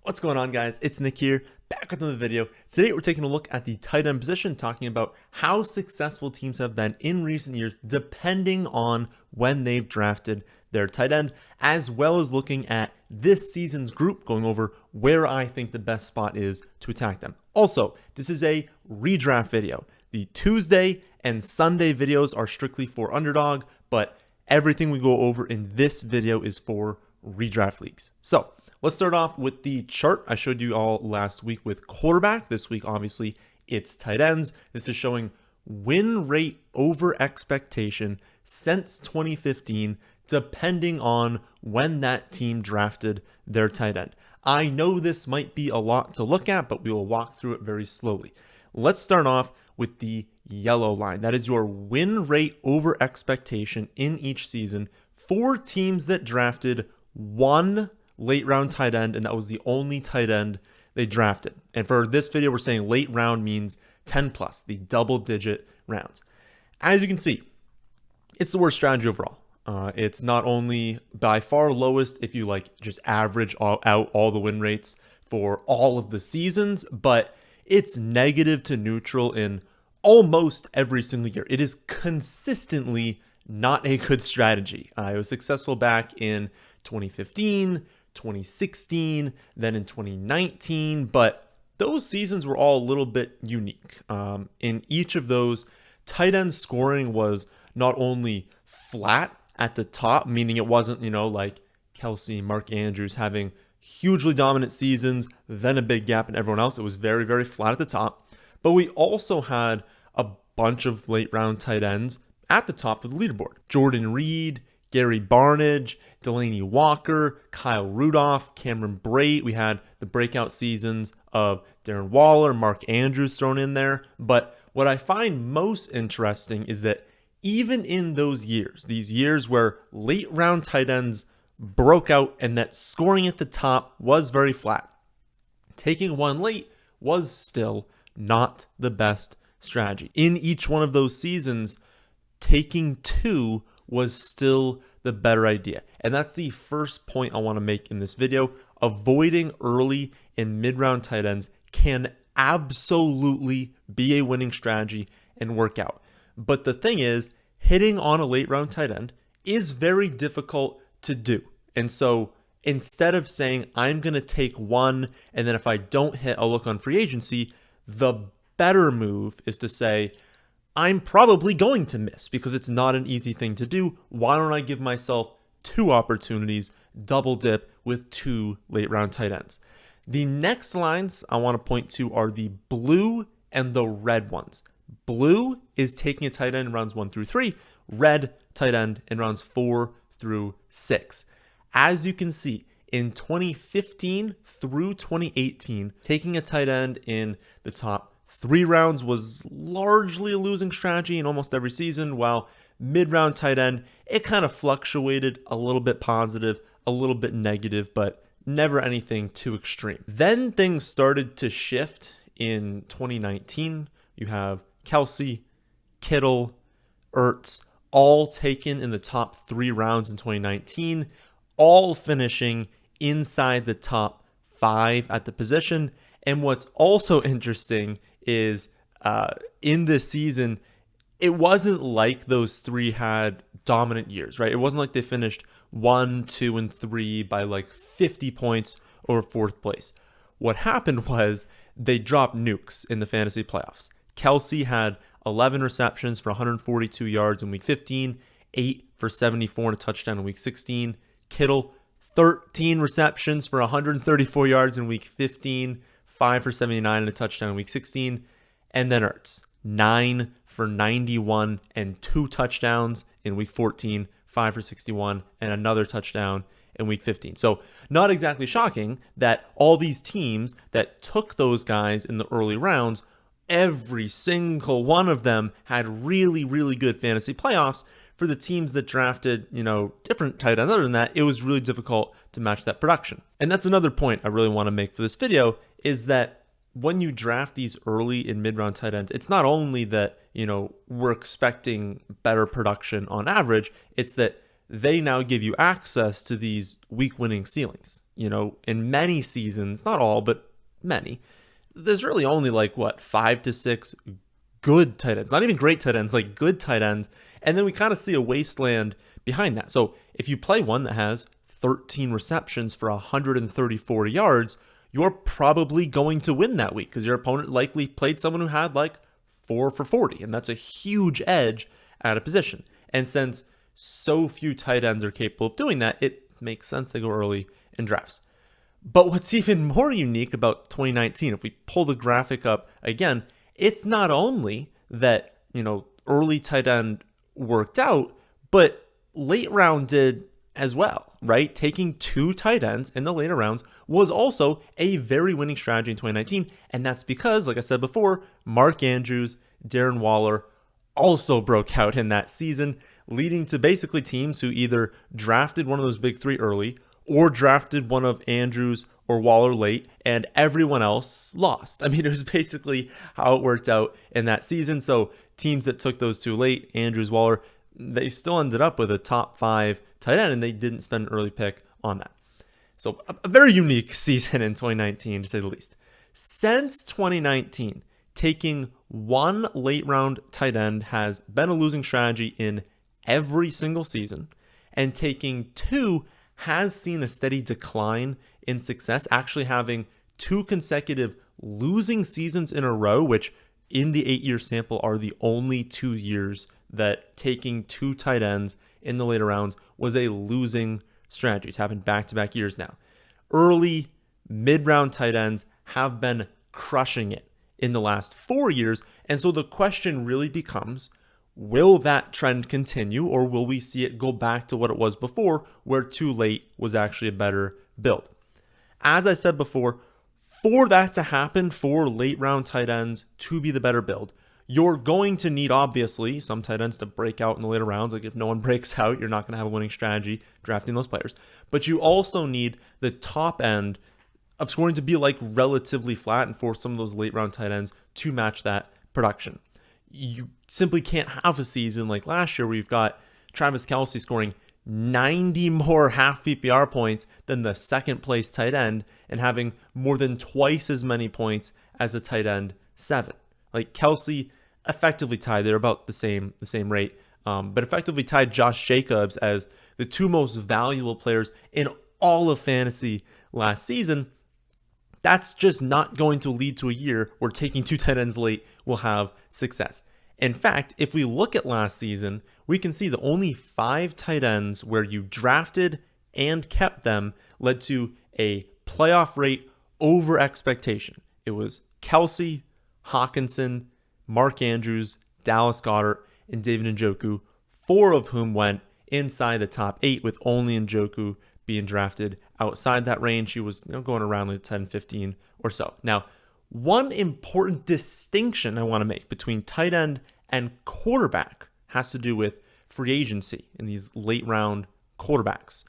What's going on, guys? It's Nick here, back with another video. Today we're taking a look at the tight end position, talking about how successful teams have been in recent years depending on when they've drafted their tight end, as well as looking at this season's group, going over where I think the best spot is to attack them. Also, this is a redraft video. The Tuesday and Sunday videos are strictly for Underdog, but everything we go over in this video is for redraft leagues. So let's start off with the chart I showed you all last week with quarterback. This week, obviously, it's tight ends. This is showing win rate over expectation since 2015, depending on when that team drafted their tight end. I know this might be a lot to look at, but we will walk through it very slowly. Let's start off with the yellow line. That is your win rate over expectation in each season for teams that drafted one late round tight end, and that was the only tight end they drafted. And for this video, we're saying late round means 10 plus, the double digit rounds. As you can see, it's the worst strategy overall. It's not only by far lowest if you just average out all the win rates for all of the seasons, but it's negative to neutral in almost every single year. It is consistently not a good strategy. It was successful back in 2015, 2016, then in 2019, but those seasons were all a little bit unique. In each of those, tight end scoring was not only flat at the top, meaning it wasn't, like Kelsey, Mark Andrews having hugely dominant seasons, then a big gap in everyone else. It was very, very flat at the top. But we also had a bunch of late round tight ends at the top of the leaderboard. Jordan Reed, Gary Barnidge, Delaney Walker, Kyle Rudolph, Cameron Brate. We had the breakout seasons of Darren Waller, Mark Andrews thrown in there. But what I find most interesting is that even in those years, these years where late round tight ends broke out and that scoring at the top was very flat, taking one late was still not the best strategy. In each one of those seasons, taking two was still the better idea. And that's the first point I want to make in this video. Avoiding early and mid-round tight ends can absolutely be a winning strategy and work out. But the thing is, hitting on a late round tight end is very difficult to do. And so instead of saying, I'm going to take one, and then if I don't hit, I'll look on free agency, the better move is to say, I'm probably going to miss because it's not an easy thing to do. Why don't I give myself two opportunities, double dip with two late round tight ends? The next lines I want to point to are the blue and the red ones. Blue is taking a tight end in rounds 1 through 3, red tight end in rounds 4 through 6. As you can see, in 2015 through 2018, taking a tight end in the top 3 rounds was largely a losing strategy in almost every season, while mid-round tight end, it kind of fluctuated a little bit positive, a little bit negative, but never anything too extreme. Then things started to shift in 2019. You have Kelsey, Kittle, Ertz, all taken in the top 3 rounds in 2019, all finishing inside the top 5 at the position. And what's also interesting is in this season, it wasn't like those 3 had dominant years, right? It wasn't like they finished 1, 2, and 3 by 50 points over 4th place. What happened was they dropped nukes in the fantasy playoffs. Kelsey had 11 receptions for 142 yards in week 15, 8 for 74 and a touchdown in week 16. Kittle, 13 receptions for 134 yards in week 15, 5 for 79 and a touchdown in week 16. And then Ertz, 9 for 91 and 2 touchdowns in week 14, 5 for 61 and another touchdown in week 15. So not exactly shocking that all these teams that took those guys in the early rounds, every single one of them had really, really good fantasy playoffs. For the teams that drafted, different tight ends other than that, it was really difficult to match that production. And that's another point I really want to make for this video, is that when you draft these early and mid-round tight ends, it's not only that, we're expecting better production on average, it's that they now give you access to these week winning ceilings. in many seasons, not all, but many, there's really only like 5 to 6 good tight ends, not even great tight ends, like good tight ends. And then we kind of see a wasteland behind that. So if you play one that has 13 receptions for 134 yards, you're probably going to win that week because your opponent likely played someone who had like 4 for 40. And that's a huge edge at a position. And since so few tight ends are capable of doing that, it makes sense to go early in drafts. But what's even more unique about 2019, if we pull the graphic up again, it's not only that, early tight end worked out, but late round did as well, right? Taking 2 tight ends in the later rounds was also a very winning strategy in 2019. And that's because, like I said before, Mark Andrews, Darren Waller also broke out in that season, leading to basically teams who either drafted one of those big 3 early or drafted one of Andrews or Waller late, and everyone else lost. I mean, it was basically how it worked out in that season. So teams that took those 2 late, Andrews, Waller, they still ended up with a top 5 tight end, and they didn't spend an early pick on that. So a very unique season in 2019, to say the least. Since 2019, taking 1 late round tight end has been a losing strategy in every single season, and taking 2 has seen a steady decline in success, actually having 2 consecutive losing seasons in a row, which in the 8-year sample are the only 2 years that taking 2 tight ends in the later rounds was a losing strategy. It's happened back-to-back years now. Early, mid-round tight ends have been crushing it in the last 4 years, and so the question really becomes, will that trend continue, or will we see it go back to what it was before, where 2 late was actually a better build? As I said before, for that to happen, for late round tight ends to be the better build, you're going to need, obviously, some tight ends to break out in the later rounds. Like if no one breaks out, you're not going to have a winning strategy drafting those players. But you also need the top end of scoring to be like relatively flat, and for some of those late round tight ends to match that production. You simply can't have a season like last year where you've got Travis Kelce scoring 90 more half PPR points than the second place tight end and having more than twice as many points as a tight end 7. Like Kelce effectively tied, they're about the same rate, but effectively tied Josh Jacobs as the 2 most valuable players in all of fantasy last season. That's just not going to lead to a year where taking 2 tight ends late will have success. In fact, if we look at last season, we can see that only 5 tight ends where you drafted and kept them led to a playoff rate over expectation. It was Kelce, Hawkinson, Mark Andrews, Dallas Goedert, and David Njoku, 4 of whom went inside the top 8, with only Njoku being drafted outside that range. He was going around like 10, 15 or so. Now, one important distinction I want to make between tight end and quarterback has to do with free agency in these late round quarterbacks.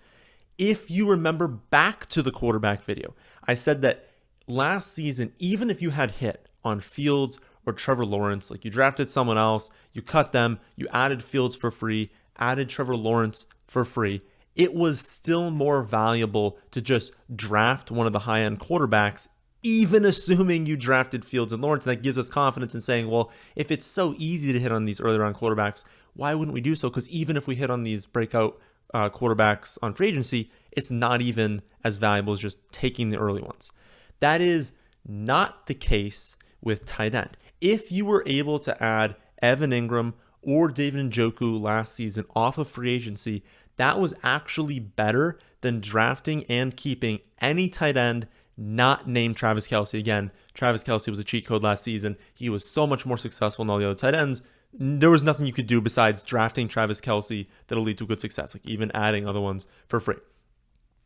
If you remember back to the quarterback video, I said that last season, even if you had hit on Fields or Trevor Lawrence, like you drafted someone else, you cut them, you added Fields for free, added Trevor Lawrence for free, it was still more valuable to just draft one of the high-end quarterbacks, even assuming you drafted Fields and Lawrence. And that gives us confidence in saying, well, if it's so easy to hit on these early round quarterbacks, why wouldn't we do so? Because even if we hit on these breakout quarterbacks on free agency, it's not even as valuable as just taking the early ones. That is not the case with tight end. If you were able to add Evan Ingram or David Njoku last season off of free agency, that was actually better than drafting and keeping any tight end not named Travis Kelce. Again, Travis Kelce was a cheat code last season. He was so much more successful than all the other tight ends. There was nothing you could do besides drafting Travis Kelce that'll lead to good success, like even adding other ones for free.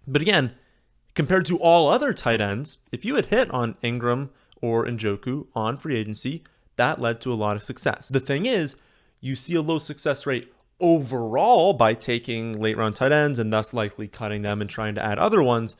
But again, compared to all other tight ends, if you had hit on Ingram or Njoku on free agency, that led to a lot of success. The thing is, you see a low success rate overall by taking late round tight ends and thus likely cutting them and trying to add other ones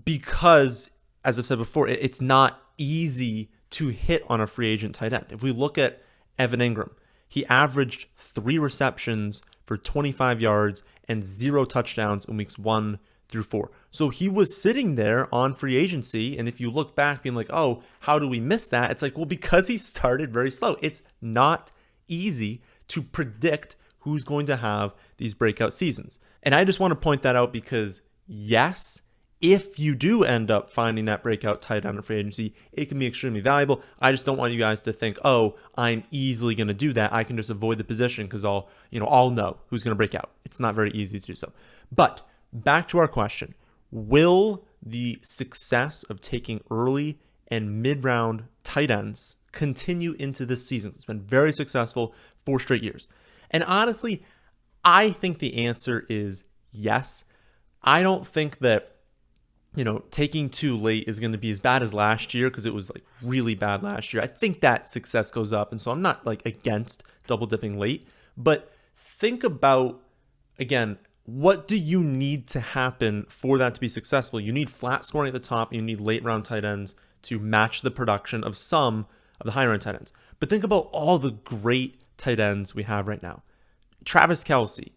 because, as I've said before, it's not easy to hit on a free agent tight end. If we look at Evan Ingram, he averaged 3 receptions for 25 yards and 0 touchdowns in weeks 1 through 4. So he was sitting there on free agency. And if you look back being like, oh, how do we miss that? It's like, well, because he started very slow. It's not easy to predict who's going to have these breakout seasons. And I just want to point that out because, yes, if you do end up finding that breakout tight end in free agency, it can be extremely valuable. I just don't want you guys to think, oh, I'm easily going to do that. I can just avoid the position because I'll know who's going to break out. It's not very easy to do so. But back to our question. Will the success of taking early and mid-round tight ends continue into this season? It's been very successful 4 straight years. And honestly, I think the answer is yes. I don't think that, taking too late is going to be as bad as last year because it was like really bad last year. I think that success goes up. And so I'm not like against double dipping late, but think about, again, what do you need to happen for that to be successful? You need flat scoring at the top. You need late round tight ends to match the production of some of the higher end tight ends. But think about all the great tight ends we have right now. Travis Kelce,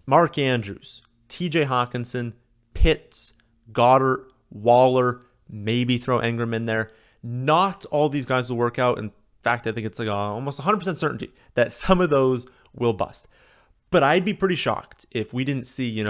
Mark Andrews, TJ Hawkinson, Pitts, Goddard, Waller, maybe throw Ingram in there. Not all these guys will work out. In fact, I think it's like almost 100% certainty that some of those will bust. But I'd be pretty shocked if we didn't see,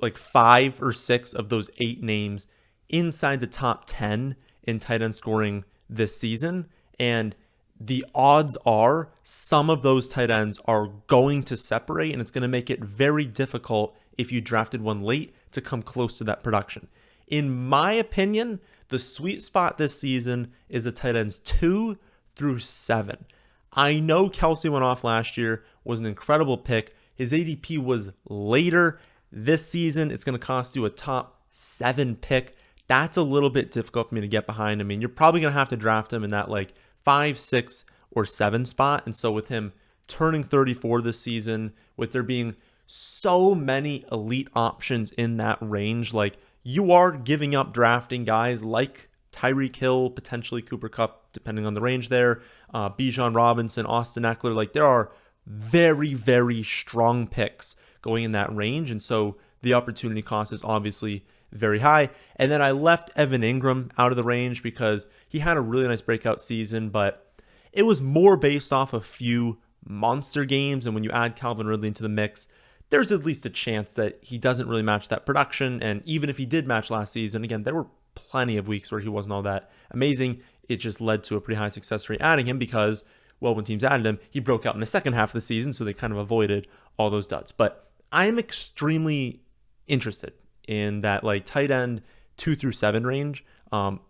like 5 or 6 of those 8 names inside the top 10 in tight end scoring this season. And the odds are some of those tight ends are going to separate, and it's going to make it very difficult if you drafted one late to come close to that production. In my opinion, the sweet spot this season is the tight ends 2 through 7. I know Kelce went off last year, was an incredible pick. His ADP was later this season. It's going to cost you a top 7 pick. That's a little bit difficult for me to get behind. I mean, you're probably going to have to draft him in that like 5, 6, or 7 spot. And so with him turning 34 this season, with there being so many elite options in that range, like you are giving up drafting guys like Tyreek Hill, potentially Cooper Kupp, depending on the range there, Bijan Robinson, Austin Eckler. Like there are very, very strong picks going in that range. And so the opportunity cost is obviously very high. And then I left Evan Ingram out of the range because he had a really nice breakout season, but it was more based off a few monster games. And when you add Calvin Ridley into the mix, there's at least a chance that he doesn't really match that production. And even if he did match last season, again, there were plenty of weeks where he wasn't all that amazing. It just led to a pretty high success rate adding him because, well, when teams added him, he broke out in the second half of the season. So they kind of avoided all those duds. But I am extremely interested in that like tight end 2 through 7 range.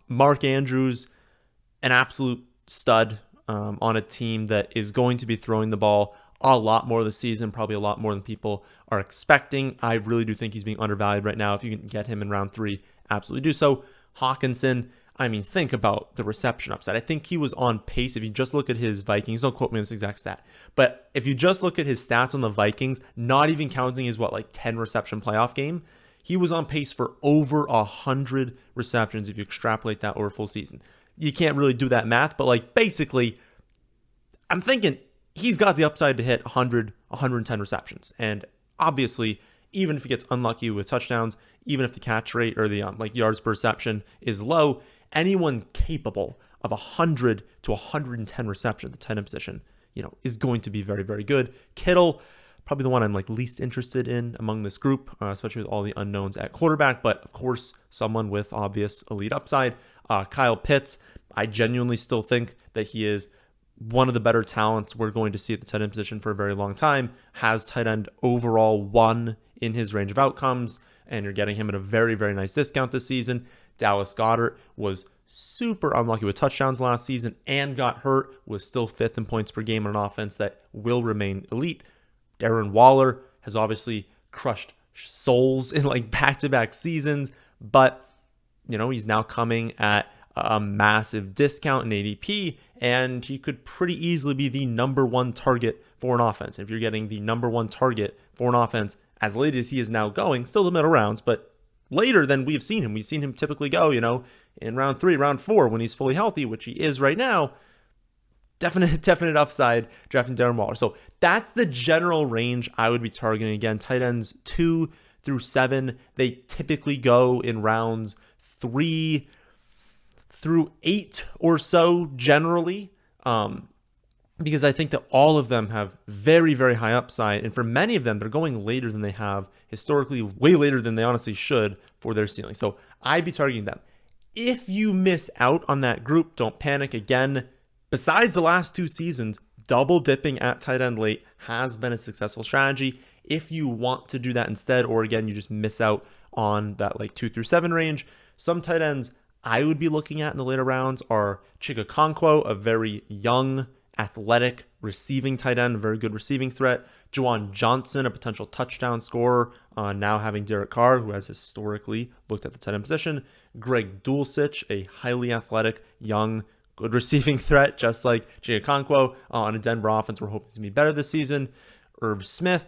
Mark Andrews, an absolute stud on a team that is going to be throwing the ball a lot more this season, probably a lot more than people are expecting. I really do think he's being undervalued right now. If you can get him in round 3, absolutely do so. Hawkinson, I mean, think about the reception upside. I think he was on pace. If you just look at his Vikings, don't quote me on this exact stat, but if you just look at his stats on the Vikings, not even counting his 10 reception playoff game, he was on pace for over 100 receptions if you extrapolate that over full season. You can't really do that math, but basically, I'm thinking he's got the upside to hit 100, 110 receptions. And obviously, even if he gets unlucky with touchdowns, even if the catch rate or the yards per reception is low, anyone capable of 100 to 110 reception at the tight end position, is going to be very, very good. Kittle, probably the one I'm least interested in among this group, especially with all the unknowns at quarterback. But of course, someone with obvious elite upside. Kyle Pitts, I genuinely still think that he is one of the better talents we're going to see at the tight end position for a very long time. Has tight end overall 1 in his range of outcomes, and you're getting him at a very, very nice discount this season. Dallas Goedert was super unlucky with touchdowns last season and got hurt, was still 5th in points per game on an offense that will remain elite. Darren Waller has obviously crushed souls in back-to-back seasons, but he's now coming at a massive discount in ADP, and he could pretty easily be the number 1 target for an offense. If you're getting the number 1 target for an offense as late as he is now going, still the middle rounds, but later than we've seen him. We've seen him typically go, in round 3, round 4 when he's fully healthy, which he is right now. Definite upside drafting Darren Waller. So that's the general range I would be targeting. Again, tight ends 2 through 7. They typically go in rounds 3 through 8 or so generally, because I think that all of them have very, very high upside. And for many of them, they're going later than they have historically, way later than they honestly should for their ceiling. So I'd be targeting them. If you miss out on that group, don't panic. Again, besides the last 2 seasons, double dipping at tight end late has been a successful strategy. If you want to do that instead, or again, you just miss out on that like 2 through 7 range, some tight ends I would be looking at in the later rounds are Chika Okonkwo, a very young, athletic receiving tight end, a very good receiving threat. Juwan Johnson, a potential touchdown scorer, now having Derek Carr, who has historically looked at the tight end position. Greg Dulcich, a highly athletic, young, good receiving threat, just like Chika Okonkwo on a Denver offense. We're hoping to be better this season. Irv Smith,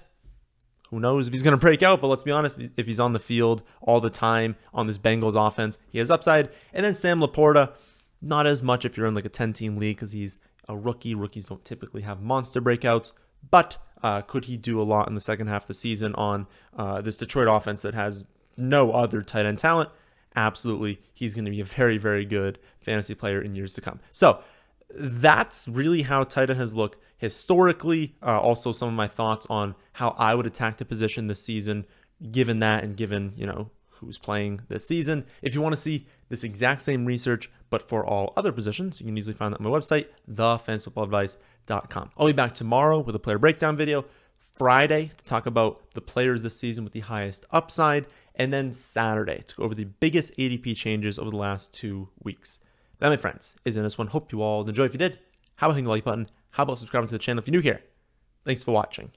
who knows if he's going to break out, but let's be honest, if he's on the field all the time on this Bengals offense, he has upside. And then Sam Laporta, not as much if you're in like a 10-team league because he's a rookie. Rookies don't typically have monster breakouts, but could he do a lot in the second half of the season on this Detroit offense that has no other tight end talent? Absolutely. He's going to be a very, very good fantasy player in years to come. So that's really how tight end has looked historically. Also, some of my thoughts on how I would attack the position this season, given that and given, who's playing this season. If you want to see this exact same research, but for all other positions, you can easily find that on my website, thefantasyfootballadvice.com. I'll be back tomorrow with a player breakdown video, Friday to talk about the players this season with the highest upside, and then Saturday to go over the biggest ADP changes over the last 2 weeks. That, my friends, is in this one. Hope you all enjoy. If you did, how about hitting the like button? How about subscribing to the channel if you're new here? Thanks for watching.